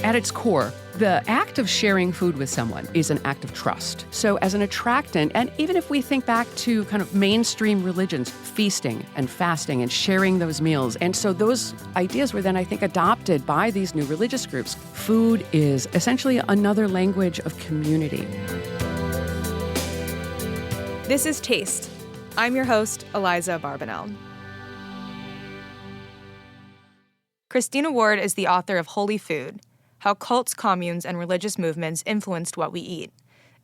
at its core, the act of sharing food with someone is an act of trust. So as an attractant, and even if we think back to kind of mainstream religions, feasting and fasting and sharing those meals, and so those ideas were then, I think, adopted by these new religious groups. Food is essentially another language of community. This is Taste. I'm your host, Eliza Barbanel. Christina Ward is the author of Holy Food: How Cults, Communes, and Religious Movements Influenced What We Eat.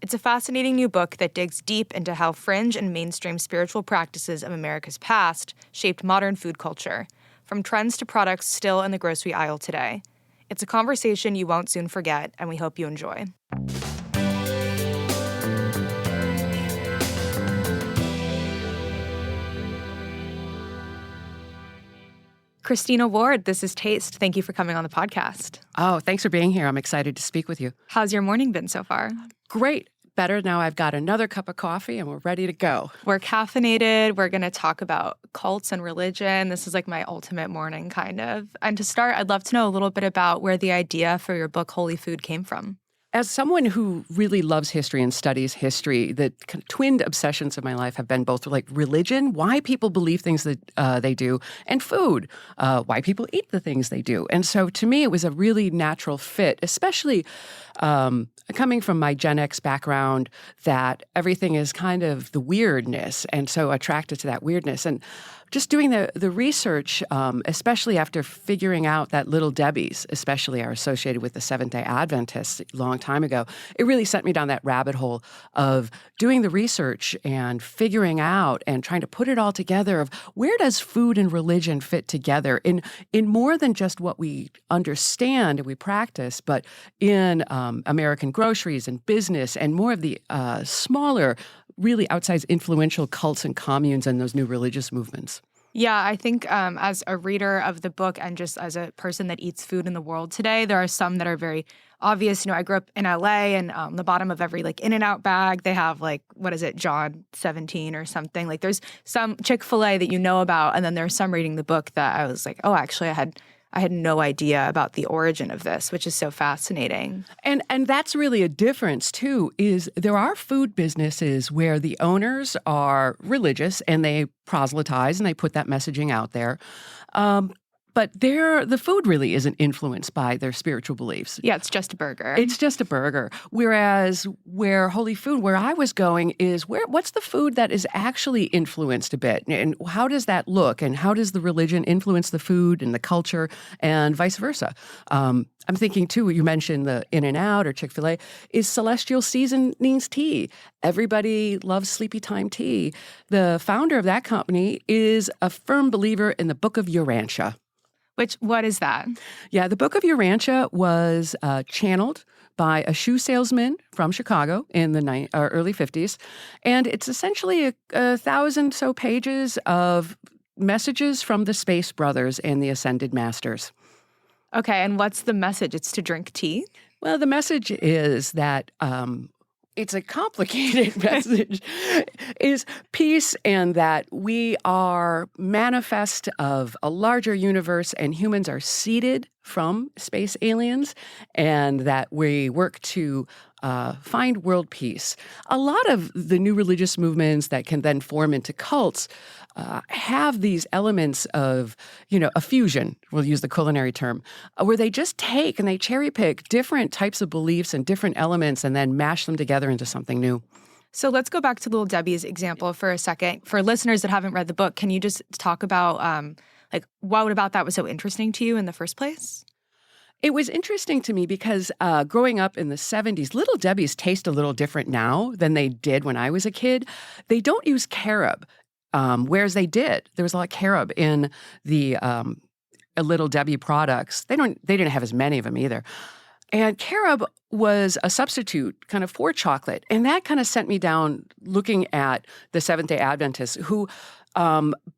It's a fascinating new book that digs deep into how fringe and mainstream spiritual practices of America's past shaped modern food culture, from trends to products still in the grocery aisle today. It's a conversation you won't soon forget, and we hope you enjoy. Christina Ward, this is Taste. Thank you for coming on the podcast. Oh, thanks for being here. I'm excited to speak with you. How's your morning been so far? Great. Better now. I've got another cup of coffee and we're ready to go. We're caffeinated. We're going to talk about cults and religion. This is like my ultimate morning, kind of. And to start, I'd love to know a little bit about where the idea for your book, Holy Food, came from. As someone who really loves history and studies history, the kind of twinned obsessions of my life have been both like religion, why people believe things that they do, and food, why people eat the things they do. And so to me, it was a really natural fit, especially coming from my Gen X background, that everything is kind of the weirdness, and so attracted to that weirdness. And just doing the research, especially after figuring out that Little Debbie's especially are associated with the Seventh-day Adventists a long time ago, it really sent me down that rabbit hole of doing the research and figuring out and trying to put it all together of where does food and religion fit together in more than just what we understand and we practice, but in American groceries and business and more of the smaller, really outsized influential cults and communes and those new religious movements. Yeah, I think as a reader of the book and just as a person that eats food in the world today, there are some that are very obvious. You know, I grew up in LA, and the bottom of every like In-N-Out bag, they have like, what is it, John 17 or something. Like there's some Chick-fil-A that you know about, and then there's some reading the book that I was like, oh, actually I had no idea about the origin of this, which is so fascinating. And that's really a difference, too, is there are food businesses where the owners are religious and they proselytize and they put that messaging out there. But the food really isn't influenced by their spiritual beliefs. Yeah, it's just a burger. It's just a burger. Whereas where Holy Food, where I was going, is what's the food that is actually influenced a bit? And how does that look? And how does the religion influence the food and the culture and vice versa? I'm thinking, too, you mentioned the In-N-Out or Chick-fil-A, is Celestial Seasonings tea. Everybody loves Sleepy Time tea. The founder of that company is a firm believer in the Book of Urantia. What is that? Yeah, the Book of Urantia was channeled by a shoe salesman from Chicago in the early 50s. And it's essentially a 1,000 so pages of messages from the Space Brothers and the Ascended Masters. Okay, and what's the message? It's to drink tea? Well, the message is that it's a complicated message, is peace, and that we are manifest of a larger universe and humans are seeded from space aliens, and that we work to find world peace. A lot of the new religious movements that can then form into cults have these elements of, a fusion, we'll use the culinary term, where they just take and they cherry pick different types of beliefs and different elements and then mash them together into something new. So let's go back to Little Debbie's example for a second. For listeners that haven't read the book, can you just talk about what about that was so interesting to you in the first place? It was interesting to me because growing up in the 70s, Little Debbie's taste a little different now than they did when I was a kid. They don't use carob. Whereas they did. There was a lot of carob in the Little Debbie products. They didn't have as many of them either. And carob was a substitute kind of for chocolate. And that kind of sent me down looking at the Seventh-day Adventists who,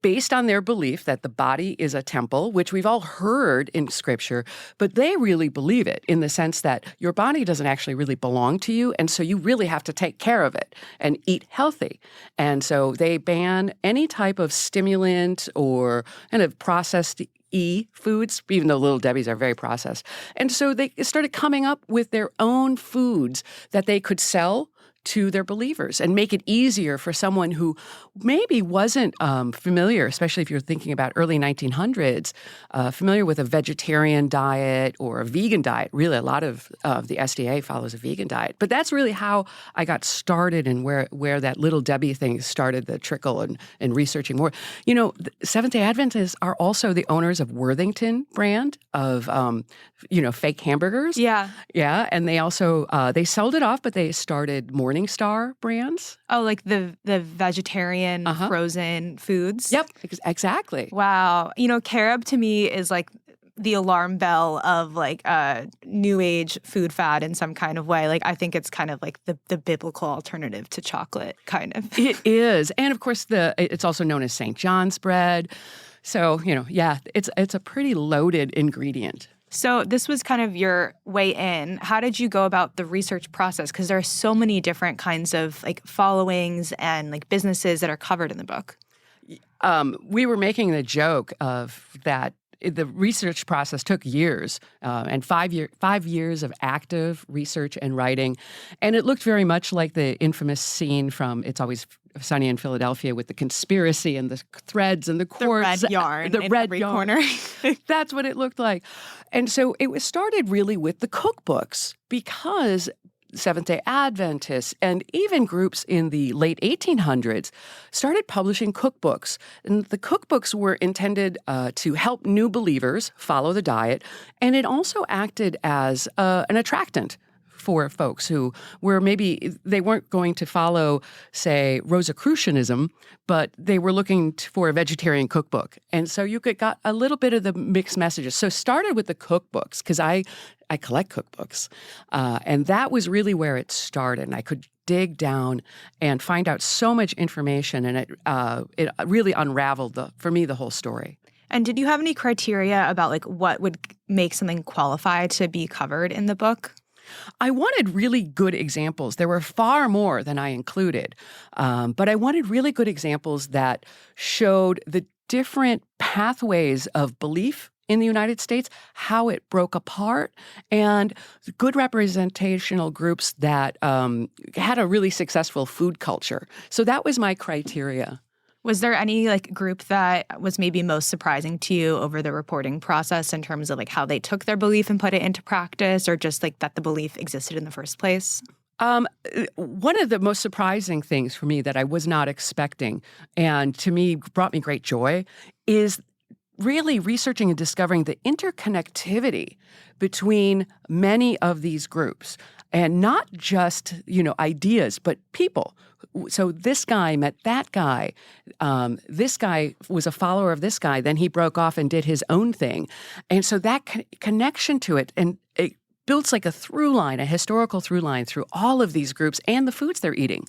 based on their belief that the body is a temple, which we've all heard in Scripture, but they really believe it in the sense that your body doesn't actually really belong to you, and so you really have to take care of it and eat healthy. And so they ban any type of stimulant or kind of processed E foods, even though Little Debbie's are very processed. And so they started coming up with their own foods that they could sell to their believers and make it easier for someone who maybe wasn't familiar, especially if you're thinking about early 1900s, familiar with a vegetarian diet or a vegan diet. Really, a lot of the SDA follows a vegan diet. But that's really how I got started and where that Little Debbie thing started the trickle and researching more. Seventh-day Adventists are also the owners of Worthington brand of, fake hamburgers. Yeah. Yeah, and they also, they sold it off, but they started Morningstar brands. Oh, like the vegetarian frozen foods? Yep, exactly. Wow. Carob to me is like the alarm bell of like a new age food fad in some kind of way. Like I think it's kind of like the biblical alternative to chocolate, kind of. It is. And of course, it's also known as St. John's bread. So, it's a pretty loaded ingredient. So this was kind of your way in. How did you go about the research process? Because there are so many different kinds of like followings and like businesses that are covered in the book. We were making the joke of that the research process took years and 5 years of active research and writing. And it looked very much like the infamous scene from It's Always Sunny in Philadelphia with the conspiracy and the threads and the cords. The red yarn the in red every yarn. corner. That's what it looked like. And so it was started really with the cookbooks because Seventh-day Adventists and even groups in the late 1800s started publishing cookbooks. And the cookbooks were intended to help new believers follow the diet, and it also acted as an attractant for folks who were maybe they weren't going to follow, say, Rosicrucianism, but they were looking for a vegetarian cookbook. And so you got a little bit of the mixed messages. So started with the cookbooks because I collect cookbooks. And that was really where it started. And I could dig down and find out so much information. And it really unraveled, for me, the whole story. And did you have any criteria about like what would make something qualify to be covered in the book? I wanted really good examples. There were far more than I included, but I wanted really good examples that showed the different pathways of belief in the United States, how it broke apart, and good representational groups that had a really successful food culture. So that was my criteria. Was there any like group that was maybe most surprising to you over the reporting process in terms of like how they took their belief and put it into practice, or just like that the belief existed in the first place? One of the most surprising things for me that I was not expecting, and to me brought me great joy, is really researching and discovering the interconnectivity between many of these groups. And not just, ideas, but people. So this guy met that guy. This guy was a follower of this guy. Then he broke off and did his own thing. And so that connection to it, and it builds like a through line, a historical through line through all of these groups and the foods they're eating.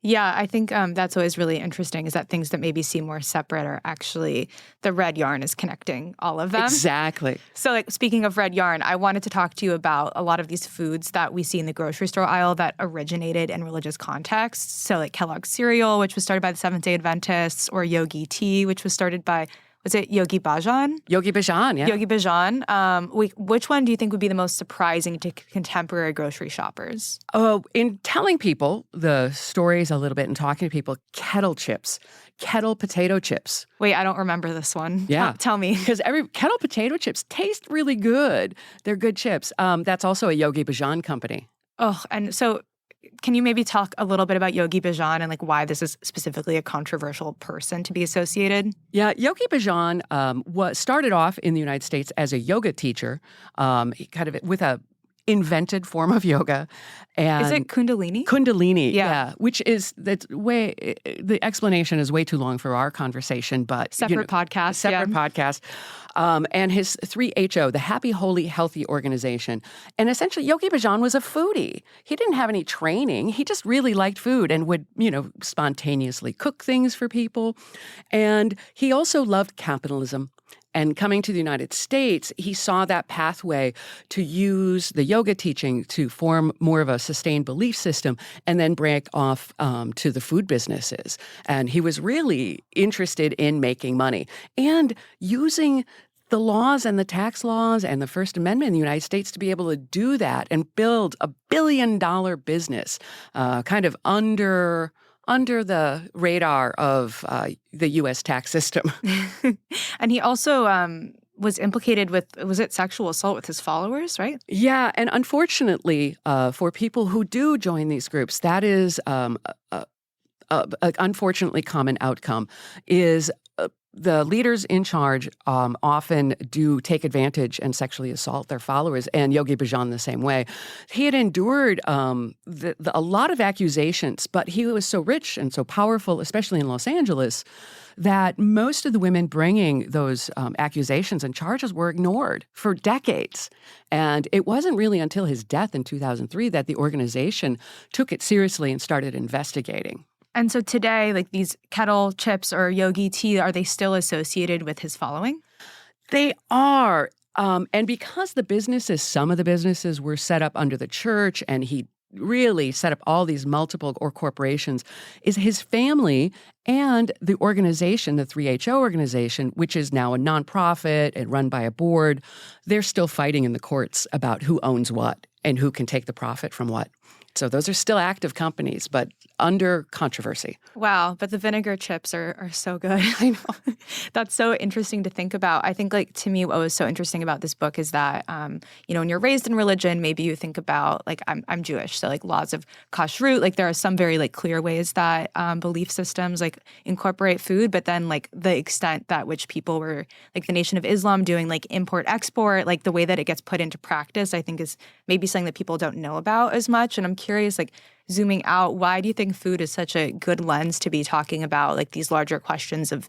Yeah, I think that's always really interesting is that things that maybe seem more separate are actually the red yarn is connecting all of them. Exactly. So like speaking of red yarn, I wanted to talk to you about a lot of these foods that we see in the grocery store aisle that originated in religious contexts. So like Kellogg's cereal, which was started by the Seventh-day Adventists, or Yogi tea, which was started by, was it Yogi Bhajan? Yogi Bhajan, yeah. Yogi Bhajan. Which one do you think would be the most surprising to contemporary grocery shoppers? Oh, in telling people the stories a little bit and talking to people, kettle potato chips. Wait, I don't remember this one. Yeah. Tell me. Because kettle potato chips taste really good. They're good chips. That's also a Yogi Bhajan company. Oh, and so can you maybe talk a little bit about Yogi Bhajan and like why this is specifically a controversial person to be associated? Yeah, Yogi Bhajan started off in the United States as a yoga teacher, kind of with a invented form of yoga. And is it Kundalini? Kundalini, yeah. Which is, the explanation is way too long for our conversation, but Separate podcast. And his 3HO, the Happy, Holy, Healthy Organization. And essentially, Yogi Bhajan was a foodie. He didn't have any training. He just really liked food and would, spontaneously cook things for people. And he also loved capitalism. And coming to the United States, he saw that pathway to use the yoga teaching to form more of a sustained belief system and then break off to the food businesses. And he was really interested in making money and using the laws and the tax laws and the First Amendment in the United States to be able to do that and build a billion-dollar business kind of under the radar of the U.S. tax system. And he also was implicated with, was it sexual assault with his followers, right? Yeah, and unfortunately, for people who do join these groups, that is an unfortunately common outcome is the leaders in charge often do take advantage and sexually assault their followers, and Yogi Bhajan the same way. He had endured a lot of accusations, but he was so rich and so powerful, especially in Los Angeles, that most of the women bringing those accusations and charges were ignored for decades. And it wasn't really until his death in 2003 that the organization took it seriously and started investigating. And so today, like these kettle chips or yogi tea, are they still associated with his following? They are. And because some of the businesses were set up under the church, and he really set up all these multiple corporations, is his family and the organization, the 3HO organization, which is now a nonprofit and run by a board, they're still fighting in the courts about who owns what and who can take the profit from what. So those are still active companies, but under controversy. Wow, but the vinegar chips are so good. I know. That's so interesting to think about. I think, like, to me, what was so interesting about this book is that, when you're raised in religion, maybe you think about, like, I'm Jewish, so, like, laws of kashrut, like, there are some very, like, clear ways that belief systems, like, incorporate food, but then, like, the extent that which people were, like, the Nation of Islam doing, like, import-export, like, the way that it gets put into practice, I think is maybe something that people don't know about as much. And I'm curious, like, zooming out, why do you think food is such a good lens to be talking about, like, these larger questions of,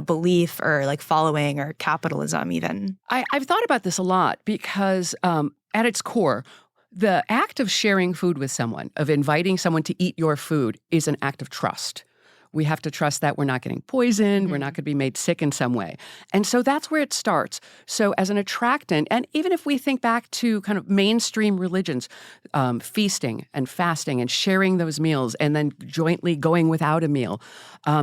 belief or, like, following or capitalism even? I've thought about this a lot because at its core, the act of sharing food with someone, of inviting someone to eat your food, is an act of trust. We have to trust that we're not getting poisoned, we're not going to be made sick in some way. And so that's where it starts. So as an attractant, and even if we think back to kind of mainstream religions, feasting and fasting and sharing those meals and then jointly going without a meal,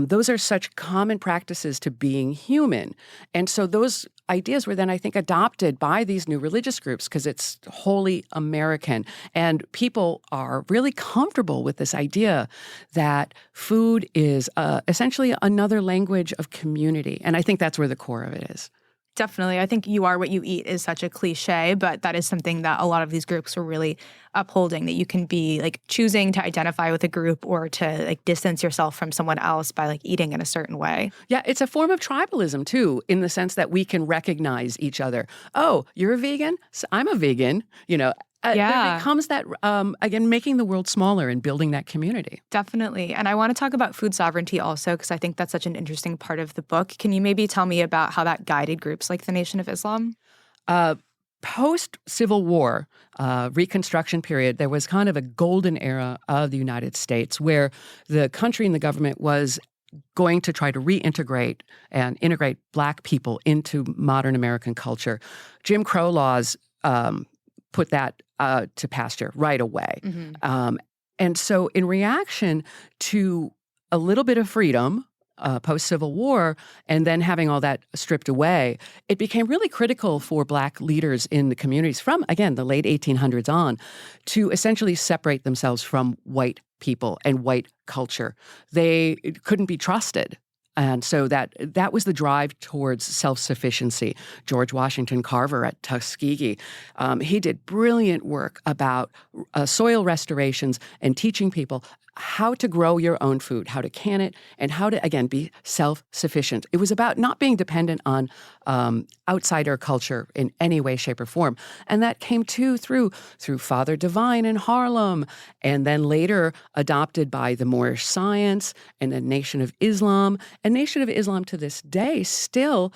those are such common practices to being human. And so those ideas were then, I think, adopted by these new religious groups because it's wholly American. And people are really comfortable with this idea that food is essentially another language of community. And I think that's where the core of it is. Definitely. I think you are what you eat is such a cliche, but that is something that a lot of these groups are really upholding, that you can be, like, choosing to identify with a group or to, like, distance yourself from someone else by, like, eating in a certain way. Yeah, it's a form of tribalism, too, in the sense that we can recognize each other. Oh, you're a vegan? So I'm a vegan, There becomes that, again, making the world smaller and building that community. Definitely. And I want to talk about food sovereignty also, because I think that's such an interesting part of the book. Can you maybe tell me about how that guided groups like the Nation of Islam? Post-Civil War, Reconstruction period, there was kind of a golden era of the United States where the country and the government was going to try to reintegrate and integrate Black people into modern American culture. Jim Crow laws put that to pasture right away. Mm-hmm. And so in reaction to a little bit of freedom post-Civil War and then having all that stripped away, it became really critical for Black leaders in the communities from, again, the late 1800s on to essentially separate themselves from white people and white culture. They couldn't be trusted. And so that was the drive towards self-sufficiency. George Washington Carver at Tuskegee, he did brilliant work about soil restorations and teaching people how to grow your own food, how to can it, and how to, again, be self-sufficient. It was about not being dependent on outsider culture in any way, shape, or form. And that came through Father Divine in Harlem, and then later adopted by the Moorish Science and the Nation of Islam. And Nation of Islam to this day still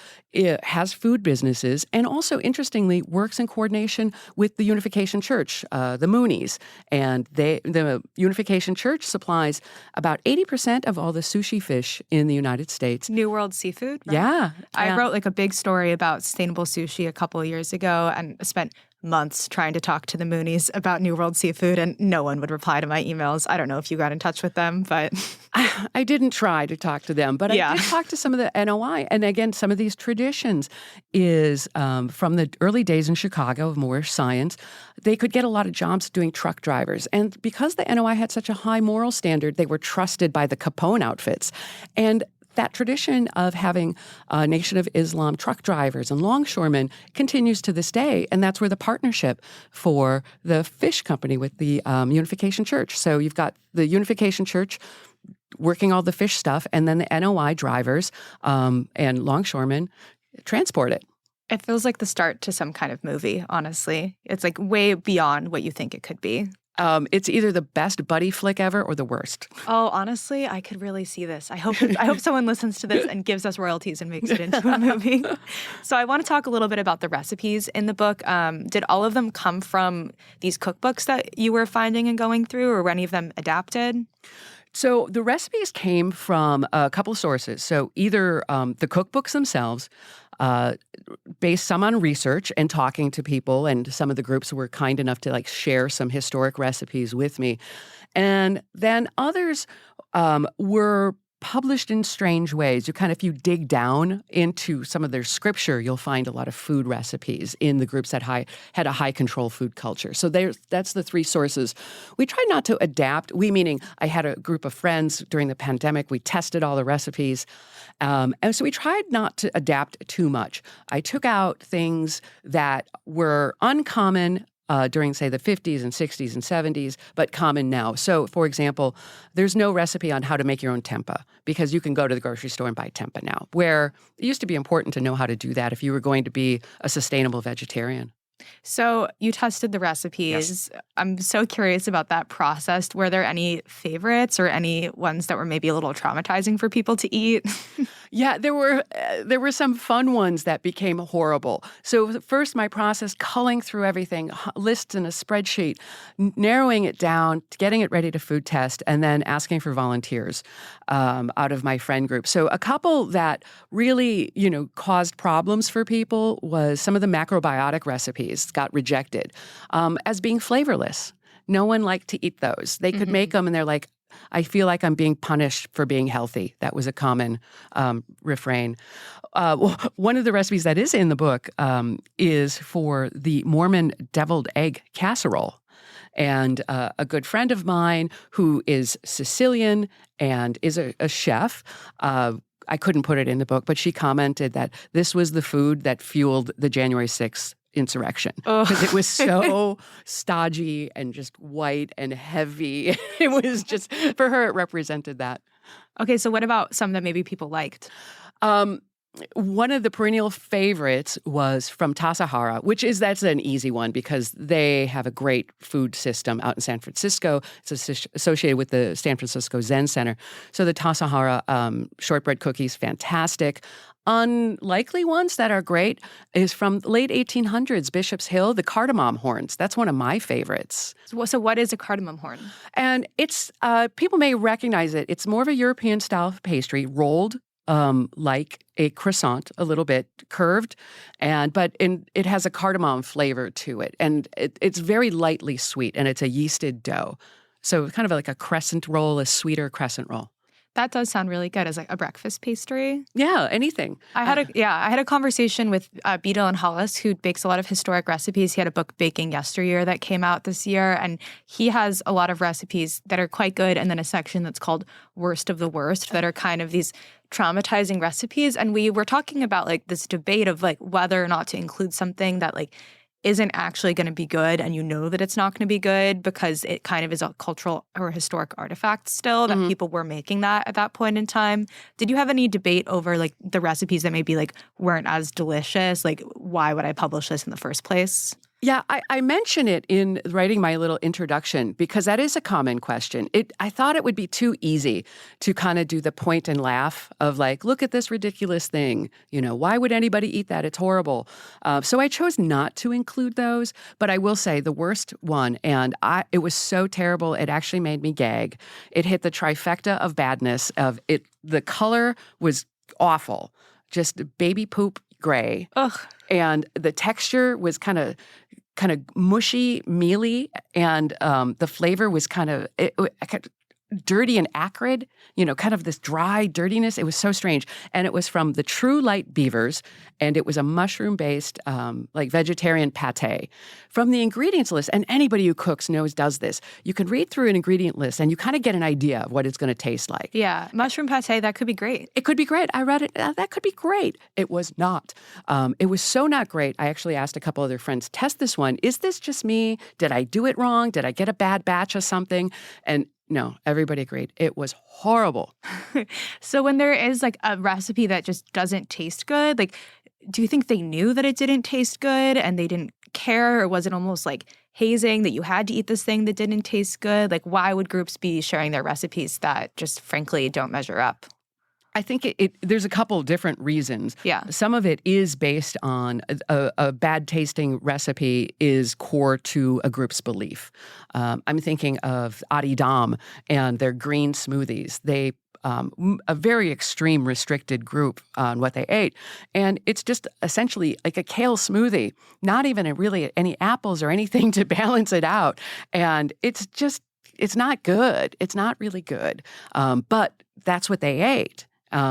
has food businesses and also, interestingly, works in coordination with the Unification Church, the Moonies. And the Unification Church supplies about 80% of all the sushi fish in the United States. New World Seafood, right? Yeah. I wrote, like, a big story about sustainable sushi a couple of years ago and spent months trying to talk to the Moonies about New World Seafood, and no one would reply to my emails. I don't know if you got in touch with them, but I didn't try to talk to them, but Yeah. I did talk to some of the NOI. And again, some of these traditions is from the early days in Chicago of Moorish science. They could get a lot of jobs doing truck drivers. And because the NOI had such a high moral standard, they were trusted by the Capone outfits. And that tradition of having Nation of Islam truck drivers and longshoremen continues to this day, and that's where the partnership for the fish company with the Unification Church. So you've got the Unification Church working all the fish stuff, and then the NOI drivers and longshoremen transport it. it feels like the start to some kind of movie, honestly. It's like way beyond what you think it could be. It's either the best buddy flick ever or the worst. Oh, honestly, I could really see this. I hope someone listens to this and gives us royalties and makes it into a movie. So I want to talk a little bit about the recipes in the book. Did all of them come from these cookbooks that you were finding and going through, or were any of them adapted? So the recipes came from a couple of sources. So either the cookbooks themselves, based some on research and talking to people, and some of the groups were kind enough to share some historic recipes with me. And then others were published in strange ways. If you dig down into some of their scripture, you'll find a lot of food recipes in the groups that had a high control food culture. So that's the three sources. We tried not to adapt. We meaning I had a group of friends during the pandemic. We tested all the recipes. And so we tried not to adapt too much. I took out things that were uncommon during, say, the 50s and 60s and 70s, but common now. So, for example, there's no recipe on how to make your own tempeh because you can go to the grocery store and buy tempeh now, where it used to be important to know how to do that if you were going to be a sustainable vegetarian. So you tested the recipes. Yes. I'm so curious about that process. Were there any favorites or any ones that were maybe a little traumatizing for people to eat? Yeah, there were some fun ones that became horrible. So first, my process, culling through everything, lists in a spreadsheet, narrowing it down, getting it ready to food test, and then asking for volunteers out of my friend group. So a couple that really, caused problems for people was some of the macrobiotic recipes got rejected as being flavorless. No one liked to eat those. They could make them, and they're like, I feel like I'm being punished for being healthy. That was a common refrain. One of the recipes that is in the book is for the Mormon deviled egg casserole. And a good friend of mine who is Sicilian and is a chef, I couldn't put it in the book, but she commented that this was the food that fueled the January 6th insurrection because it was so stodgy and just white and heavy. It was just, for her, it represented that. Okay, so what about some that maybe people liked? One of the perennial favorites was from Tasahara, that's an easy one because they have a great food system out in San Francisco. It's associated with the San Francisco Zen Center. So the Tasahara shortbread cookies, fantastic. Unlikely ones that are great is from the late 1800s, Bishop's Hill, the cardamom horns. That's one of my favorites. So what is a cardamom horn? And it's, people may recognize it. It's more of a European style pastry, rolled like a croissant, a little bit curved, but it has a cardamom flavor to it. And it's very lightly sweet, and it's a yeasted dough. So kind of like a crescent roll, a sweeter crescent roll. That does sound really good as a breakfast pastry. Yeah, anything. I had a conversation with Beadle and Hollis, who bakes a lot of historic recipes. He had a book, Baking Yesteryear, that came out this year, and he has a lot of recipes that are quite good, and then a section that's called Worst of the Worst, that are kind of these traumatizing recipes. And we were talking about this debate of whether or not to include something that isn't actually going to be good, and that it's not going to be good because it kind of is a cultural or historic artifact still, that people were making that at that point in time. Did you have any debate over the recipes that maybe weren't as delicious? Why would I publish this in the first place? Yeah, I mention it in writing my little introduction because that is a common question. I thought it would be too easy to kind of do the point and laugh of look at this ridiculous thing. Why would anybody eat that? It's horrible. So I chose not to include those. But I will say the worst one, and it was so terrible, it actually made me gag. It hit the trifecta of badness of it. The color was awful, just baby poop gray. Ugh. And the texture was kind of kind of mushy, mealy, and the flavor was kind of dirty and acrid, kind of this dry dirtiness. It was so strange. And it was from the True Light Beavers, and it was a mushroom-based, like vegetarian pate. From the ingredients list, and anybody who cooks does this, you can read through an ingredient list and you kind of get an idea of what it's going to taste like. Yeah, mushroom pate, that could be great. It could be great. I read it. That could be great. It was not. It was so not great. I actually asked a couple other friends, test this one. Is this just me? Did I do it wrong? Did I get a bad batch of something? And no, everybody agreed. It was horrible. So when there is like a recipe that just doesn't taste good, like, do you think they knew that it didn't taste good and they didn't care? Or was it almost like hazing that you had to eat this thing that didn't taste good? Like, why would groups be sharing their recipes that just frankly don't measure up? I think there's a couple of different reasons. Yeah. Some of it is based on a bad tasting recipe is core to a group's belief. I'm thinking of Adi Dam and their green smoothies. They a very extreme restricted group on what they ate. And it's just essentially like a kale smoothie, not even really any apples or anything to balance it out. And it's not good. It's not really good. But that's what they ate.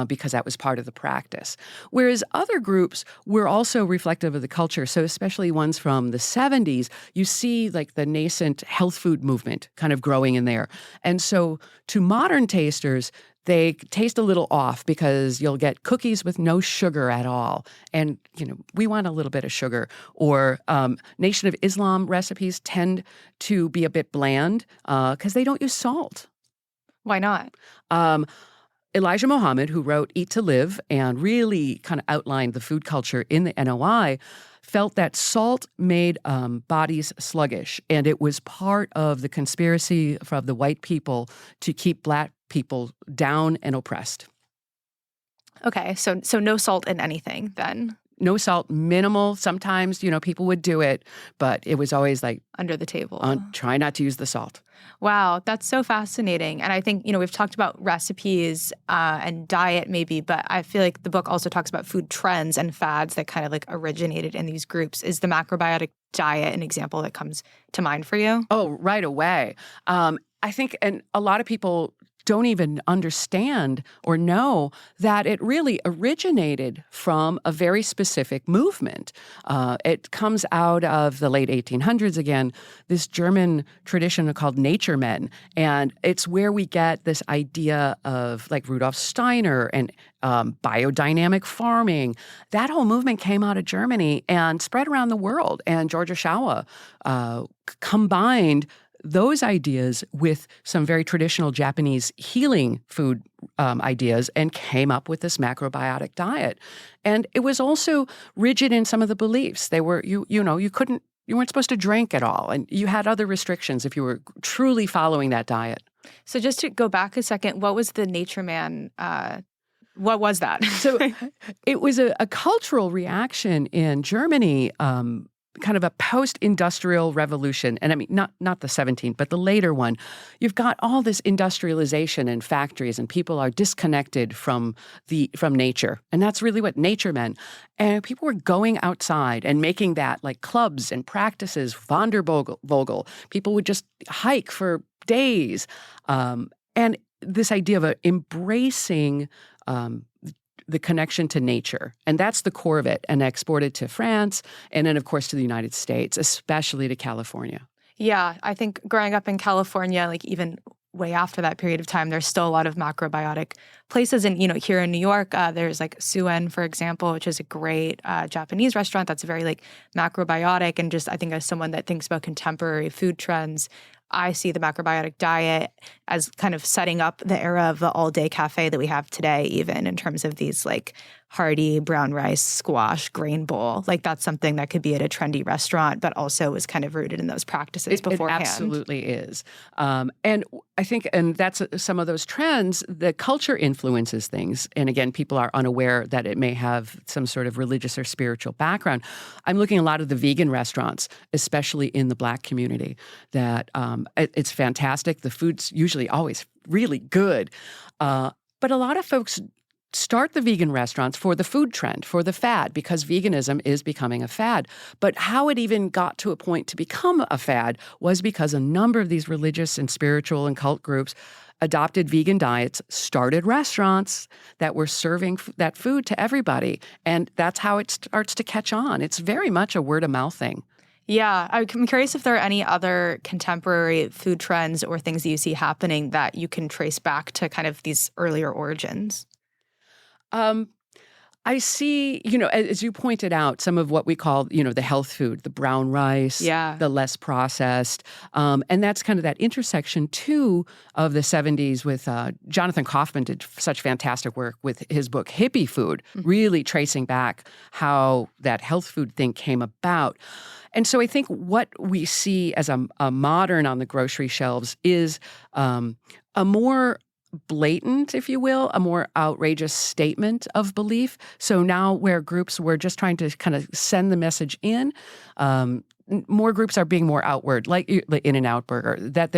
Because that was part of the practice. Whereas other groups were also reflective of the culture. So especially ones from the 70s, you see like the nascent health food movement kind of growing in there. And so to modern tasters, they taste a little off because you'll get cookies with no sugar at all. And, we want a little bit of sugar. Or Nation of Islam recipes tend to be a bit bland because they don't use salt. Why not? Elijah Muhammad, who wrote Eat to Live and really kind of outlined the food culture in the NOI, felt that salt made bodies sluggish. And it was part of the conspiracy of the white people to keep Black people down and oppressed. Okay, so no salt in anything then? No salt, minimal. Sometimes, people would do it, but it was always like under the table. Try not to use the salt. Wow, that's so fascinating. And I think, we've talked about recipes and diet maybe, but I feel like the book also talks about food trends and fads that kind of like originated in these groups. Is the macrobiotic diet an example that comes to mind for you? Oh, right away. I think, and a lot of people don't even understand or know that it really originated from a very specific movement. It comes out of the late 1800s again, this German tradition called nature men. And it's where we get this idea of like Rudolf Steiner and biodynamic farming. That whole movement came out of Germany and spread around the world. And George Oshawa combined those ideas with some very traditional Japanese healing food ideas and came up with this macrobiotic diet. And it was also rigid in some of the beliefs. They were, you weren't supposed to drink at all. And you had other restrictions if you were truly following that diet. So just to go back a second, what was the Nature Man? What was that? So it was a cultural reaction in Germany, kind of a post-industrial revolution. And I mean, not the 17th, but the later one. You've got all this industrialization and factories, and people are disconnected from nature. And that's really what nature meant. And people were going outside and making that like clubs and practices, Wandervogel. People would just hike for days. And this idea of embracing the connection to nature. And that's the core of it, and exported to France and then, of course, to the United States, especially to California. Yeah, I think growing up in California, like even way after that period of time, there's still a lot of macrobiotic places. And, here in New York, there's like Suen, for example, which is a great Japanese restaurant that's very like macrobiotic. And just, I think as someone that thinks about contemporary food trends, I see the macrobiotic diet as kind of setting up the era of the all-day cafe that we have today, even in terms of these like hearty brown rice, squash, grain bowl. Like that's something that could be at a trendy restaurant, but also was kind of rooted in those practices beforehand. It absolutely is. And I think, and that's some of those trends, the culture influences things. And again, people are unaware that it may have some sort of religious or spiritual background. I'm looking at a lot of the vegan restaurants, especially in the Black community, that it's fantastic. The food's usually always really good. But a lot of folks start the vegan restaurants for the food trend, for the fad, because veganism is becoming a fad. But how it even got to a point to become a fad was because a number of these religious and spiritual and cult groups adopted vegan diets, started restaurants that were serving that food to everybody. And that's how it starts to catch on. It's very much a word-of-mouth thing. Yeah, I'm curious if there are any other contemporary food trends or things that you see happening that you can trace back to kind of these earlier origins. I see, as you pointed out, some of what we call, the health food, the brown rice, Yeah. the less processed. And that's kind of that intersection, too, of the 70s with Jonathan Kaufman did such fantastic work with his book, Hippie Food, really tracing back how that health food thing came about. And so I think what we see as a modern on the grocery shelves is a more blatant, if you will, a more outrageous statement of belief. So now where groups were just trying to kind of send the message in, more groups are being more outward, like In-N-Out Burger, that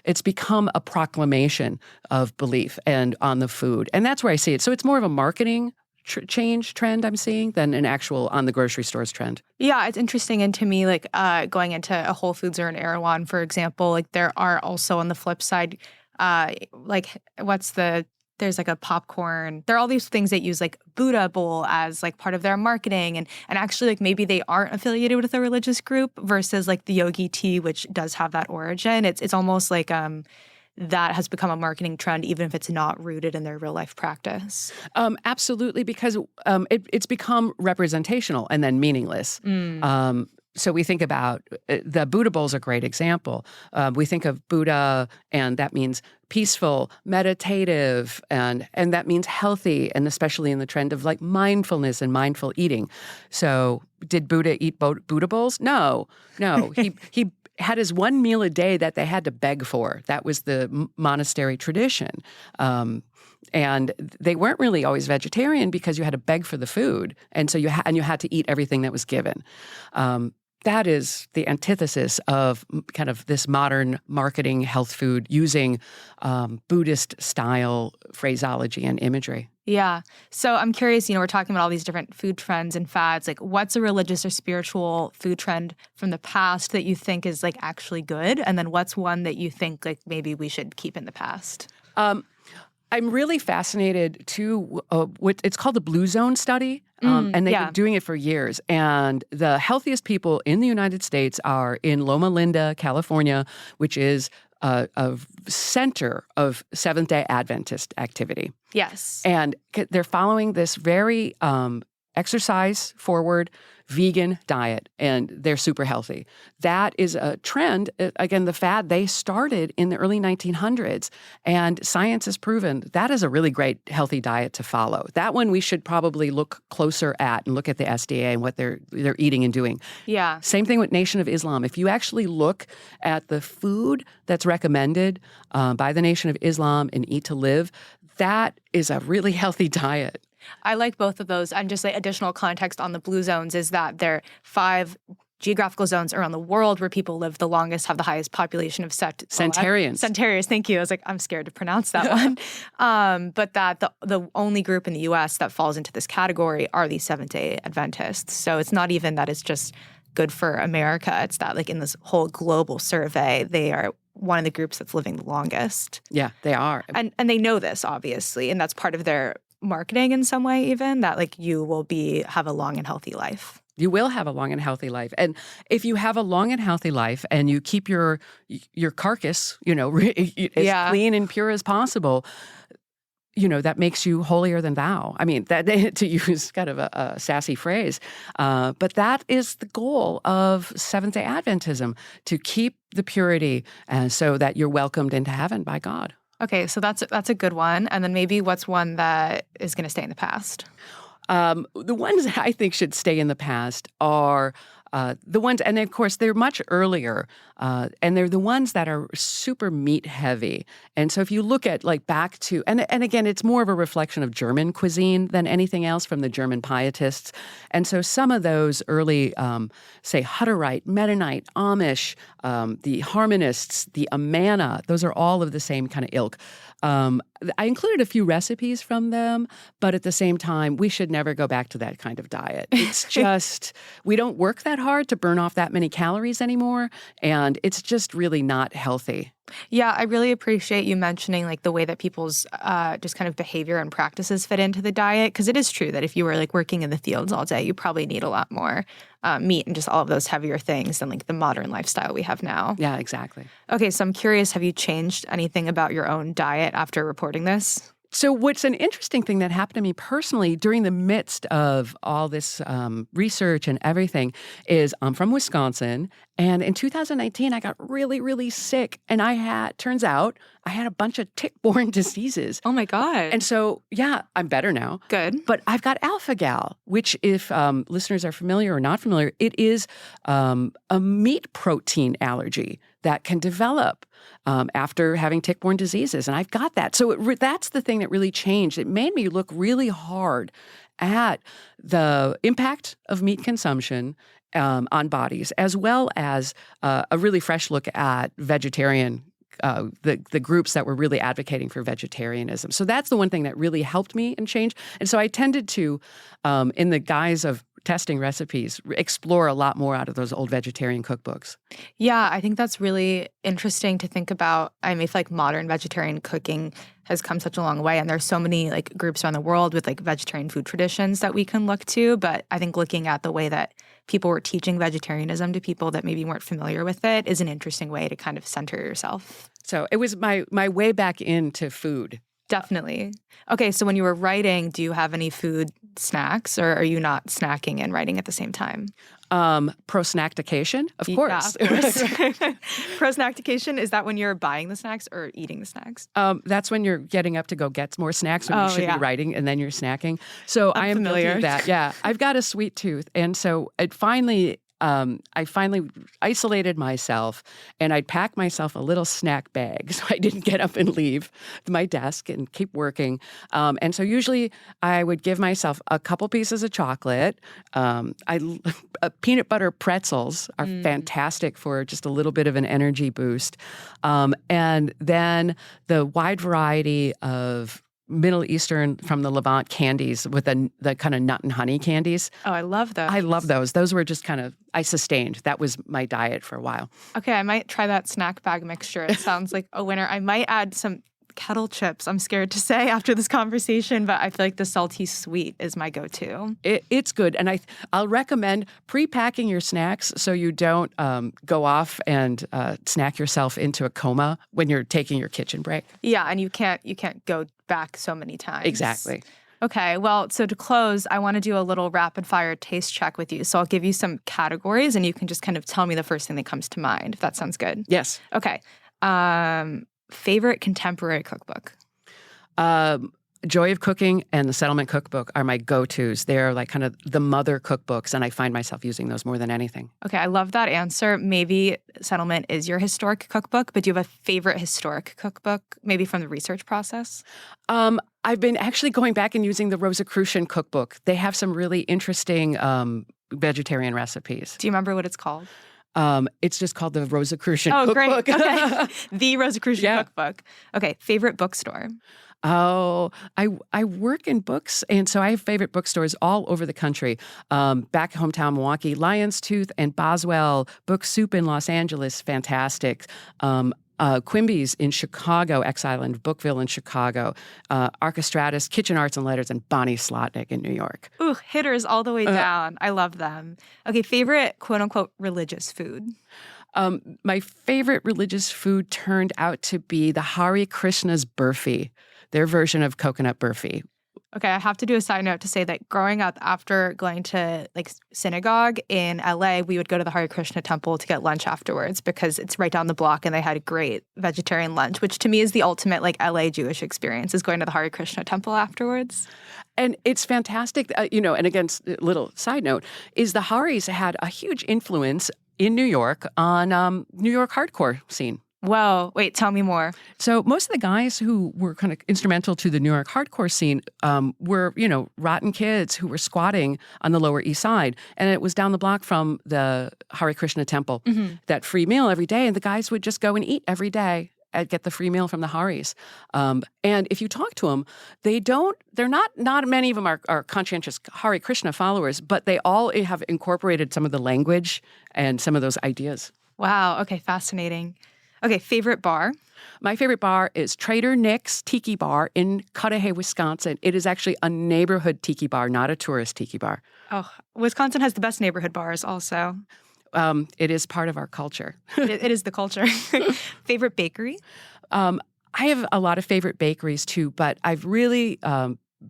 it's become a proclamation of belief and on the food. And that's where I see it. So it's more of a marketing change trend I'm seeing than an actual on the grocery stores trend. Yeah, it's interesting. And to me, like going into a Whole Foods or an Erewhon, for example, like there are also on the flip side, there's like a popcorn. There are all these things that use like Buddha bowl as like part of their marketing. And actually like maybe they aren't affiliated with a religious group versus like the yogi tea, which does have that origin. It's almost like that has become a marketing trend, even if it's not rooted in their real life practice. Absolutely, because it's become representational and then meaningless. So we think about the Buddha bowl is a great example. We think of Buddha, and that means peaceful, meditative, and that means healthy, and especially in the trend of like mindfulness and mindful eating. So did Buddha eat Buddha bowls? No. He had his one meal a day that they had to beg for. That was the monastery tradition. And they weren't really always vegetarian because you had to beg for the food, and so you had to eat everything that was given. That is the antithesis of kind of this modern marketing health food using Buddhist-style phraseology and imagery. Yeah. So I'm curious, we're talking about all these different food trends and fads. Like, what's a religious or spiritual food trend from the past that you think is like actually good? And then what's one that you think like maybe we should keep in the past? I'm really fascinated too. It's called the Blue Zone study, and they've been doing it for years. And the healthiest people in the United States are in Loma Linda, California, which is a center of Seventh-day Adventist activity. Yes. And they're following this very exercise-forward vegan diet, and they're super healthy. That is a trend, again, the fad, they started in the early 1900s, and science has proven that is a really great healthy diet to follow. That one we should probably look closer at and look at the SDA and what they're eating and doing. Yeah. Same thing with Nation of Islam. If you actually look at the food that's recommended by the Nation of Islam in Eat to Live, that is a really healthy diet. I like both of those. And just like additional context on the blue zones is that there are 5 geographical zones around the world where people live the longest, have the highest population of Centarians. Centarians, thank you. I was like, I'm scared to pronounce that one. But that the only group in the U.S. that falls into this category are these Seventh-day Adventists. So it's not even that it's just good for America. It's that like in this whole global survey, they are one of the groups that's living the longest. Yeah, they are. And they know this, obviously, and that's part of their marketing in some way, even that like you will have a long and healthy life. You will have a long and healthy life. And if you have a long and healthy life and you keep your carcass, as clean and pure as possible, that makes you holier than thou. I mean, that to use kind of a sassy phrase, but that is the goal of Seventh-day Adventism, to keep the purity so that you're welcomed into heaven by God. Okay, so that's a good one. And then maybe what's one that is going to stay in the past? The ones that I think should stay in the past are the ones, and of course, they're much earlier, and they're the ones that are super meat heavy. And so if you look at like back to, and again, it's more of a reflection of German cuisine than anything else from the German pietists. And so some of those early, say, Hutterite, Mennonite, Amish, the Harmonists, the Amana, those are all of the same kind of ilk. I included a few recipes from them, but at the same time, we should never go back to that kind of diet. It's just, we don't work that hard to burn off that many calories anymore, and it's just really not healthy. Yeah, I really appreciate you mentioning like the way that people's just kind of behavior and practices fit into the diet, because it is true that if you were like working in the fields all day, you probably need a lot more meat and just all of those heavier things than like the modern lifestyle we have now. Yeah, exactly. Okay, so I'm curious, have you changed anything about your own diet after reporting this? So what's an interesting thing that happened to me personally during the midst of all this research and everything is I'm from Wisconsin, and in 2019 I got really, really sick, and turns out I had a bunch of tick-borne diseases. Oh my God. And so, yeah, I'm better now. Good. But I've got alpha-gal, which if listeners are familiar or not familiar, it is a meat protein allergy that can develop after having tick-borne diseases. And I've got that. So that's the thing that really changed. It made me look really hard at the impact of meat consumption on bodies, as well as a really fresh look at vegetarian the groups that were really advocating for vegetarianism. So that's the one thing that really helped me and change. And so I tended to, in the guise of testing recipes, explore a lot more out of those old vegetarian cookbooks. Yeah, I think that's really interesting to think about. I mean, I feel like modern vegetarian cooking has come such a long way, and there's so many like groups around the world with like vegetarian food traditions that we can look to. But I think looking at the way that people were teaching vegetarianism to people that maybe weren't familiar with it is an interesting way to kind of center yourself. So it was my way back into food. Definitely. Okay, so when you were writing, do you have any food snacks, or are you not snacking and writing at the same time? Prosnactication, of course. Yeah, of course. Prosnactication, is that when you're buying the snacks or eating the snacks? That's when you're getting up to go get more snacks when you should be writing, and then you're snacking. So I am familiar guilty of that. Yeah, I've got a sweet tooth, and so I finally isolated myself, and I'd pack myself a little snack bag so I didn't get up and leave my desk and keep working. And so usually I would give myself a couple pieces of chocolate. Peanut butter pretzels are fantastic for just a little bit of an energy boost. And then the wide variety of Middle Eastern from the Levant candies with the kind of nut and honey candies. Oh, I love those. I love those. Those were just kind of, I sustained. That was my diet for a while. Okay, I might try that snack bag mixture. It sounds like a winner. I might add some kettle chips, I'm scared to say after this conversation, but I feel like the salty sweet is my go-to. It's good. And I'll recommend pre-packing your snacks so you don't go off and snack yourself into a coma when you're taking your kitchen break. Yeah, and you can't go back so many times. Exactly. Okay, well, so to close, I want to do a little rapid fire taste check with you. So I'll give you some categories and you can just kind of tell me the first thing that comes to mind, if that sounds good. Yes. Okay. Favorite contemporary cookbook? Joy of Cooking and the Settlement Cookbook are my go-tos. They're like kind of the mother cookbooks, and I find myself using those more than anything. Okay, I love that answer. Maybe Settlement is your historic cookbook, but do you have a favorite historic cookbook, maybe from the research process? I've been actually going back and using the Rosicrucian cookbook. They have some really interesting vegetarian recipes. Do you remember what it's called? It's just called the Rosicrucian cookbook. Oh, great. Okay. The Rosicrucian cookbook. Okay, favorite bookstore? Oh, I work in books, and so I have favorite bookstores all over the country. Back hometown Milwaukee, Lion's Tooth and Boswell, Book Soup in Los Angeles, fantastic. Quimby's in Chicago, X Island, Bookville in Chicago, Archistratus, Kitchen Arts and Letters, and Bonnie Slotnick in New York. Ooh, hitters all the way down. I love them. Okay, favorite quote-unquote religious food? My favorite religious food turned out to be the Hare Krishna's burfi, their version of coconut burfi. Okay, I have to do a side note to say that growing up, after going to like synagogue in LA, we would go to the Hare Krishna temple to get lunch afterwards because it's right down the block and they had a great vegetarian lunch, which to me is the ultimate like LA Jewish experience, is going to the Hare Krishna temple afterwards. And it's fantastic, and again, little side note, is the Hares had a huge influence in New York on New York hardcore scene. Whoa, wait, tell me more. So most of the guys who were kind of instrumental to the New York hardcore scene were, rotten kids who were squatting on the Lower East Side. And it was down the block from the Hare Krishna temple, that free meal every day. And the guys would just go and eat every day. get the free meal from the Haris. And if you talk to them, not many of them are conscientious Hare Krishna followers, but they all have incorporated some of the language and some of those ideas. Wow. Okay. Fascinating. Okay. Favorite bar? My favorite bar is Trader Nick's Tiki Bar in Cudahy, Wisconsin. It is actually a neighborhood tiki bar, not a tourist tiki bar. Oh, Wisconsin has the best neighborhood bars also. It is part of our culture. It is the culture. Favorite bakery? I have a lot of favorite bakeries too, but I've really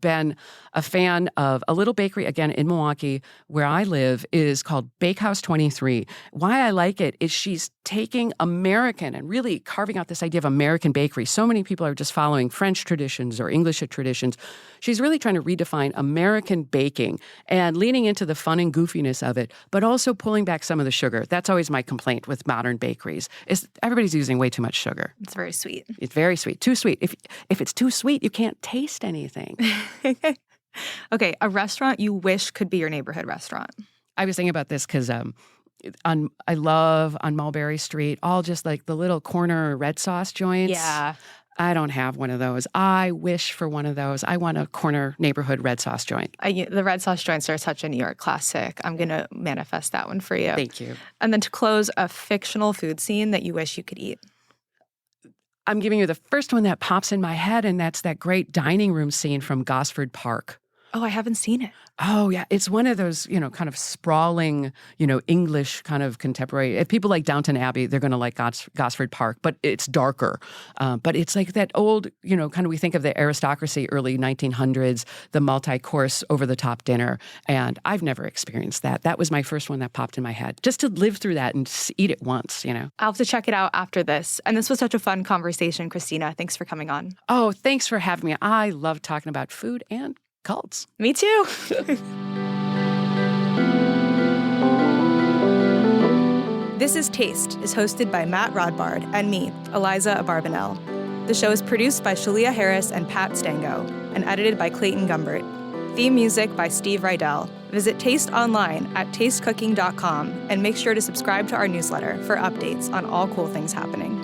been a fan of a little bakery, again, in Milwaukee, where I live, is called Bakehouse 23. Why I like it is she's taking American and really carving out this idea of American bakery. So many people are just following French traditions or English traditions. She's really trying to redefine American baking and leaning into the fun and goofiness of it, but also pulling back some of the sugar. That's always my complaint with modern bakeries, is everybody's using way too much sugar. It's very sweet. It's very sweet. Too sweet. If it's too sweet, you can't taste anything. Okay, a restaurant you wish could be your neighborhood restaurant. I was thinking about this because I love on Mulberry Street all just like the little corner red sauce joints. Yeah. I don't have one of those. I wish for one of those. I want a corner neighborhood red sauce joint. The red sauce joints are such a New York classic. I'm going to manifest that one for you. Thank you. And then to close, a fictional food scene that you wish you could eat. I'm giving you the first one that pops in my head, and that's that great dining room scene from Gosford Park. Oh, I haven't seen it. Oh, yeah. It's one of those, kind of sprawling, English kind of contemporary. If people like Downton Abbey, they're going to like Gosford Park, but it's darker. But it's like that old, kind of we think of the aristocracy, early 1900s, the multi-course over-the-top dinner. And I've never experienced that. That was my first one that popped in my head. Just to live through that and eat it once, I'll have to check it out after this. And this was such a fun conversation, Christina. Thanks for coming on. Oh, thanks for having me. I love talking about food and cults. Me too. This is Taste is hosted by Matt Rodbard and me, Eliza Abarbanel. The show is produced by Shalia Harris and Pat Stango and edited by Clayton Gumbert. Theme music by Steve Rydell. Visit Taste online at tastecooking.com and make sure to subscribe to our newsletter for updates on all cool things happening.